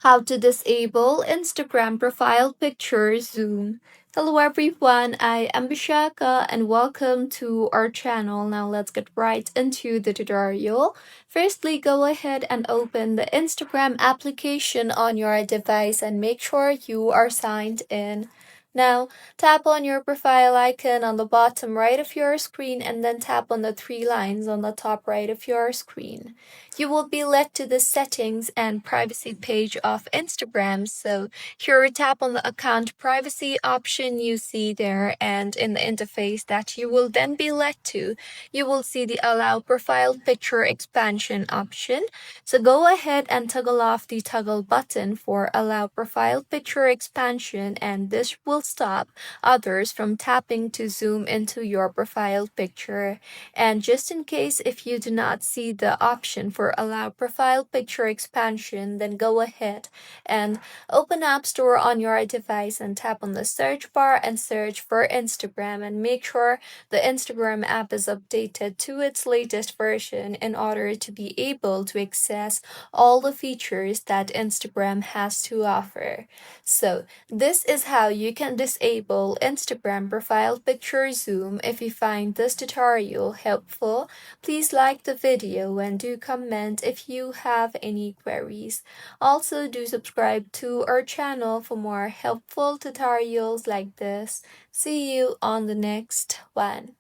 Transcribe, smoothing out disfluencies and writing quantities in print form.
How to disable Instagram profile picture zoom. Hello everyone, I am Bishaka and welcome to our channel. Now let's get right into the tutorial. Firstly, go ahead and open the Instagram application on your device and make sure you are signed in. Now, tap on your profile icon on the bottom right of your screen and then tap on the three lines on the top right of your screen. You will be led to the settings and privacy page of Instagram. So here tap on the account privacy option you see there, and in the interface that you will then be led to, you will see the allow profile picture expansion option. So go ahead and toggle off the toggle button for allow profile picture expansion, and this will stop others from tapping to zoom into your profile picture. And just in case if you do not see the option for allow profile picture expansion, then go ahead and open App Store on your device and tap on the search bar and search for Instagram, and make sure the Instagram app is updated to its latest version in order to be able to access all the features that Instagram has to offer. So this is how you can disable Instagram profile picture zoom. If you find this tutorial helpful, please like the video and do comment if you have any queries. Also, do subscribe to our channel for more helpful tutorials like this. See you on the next one.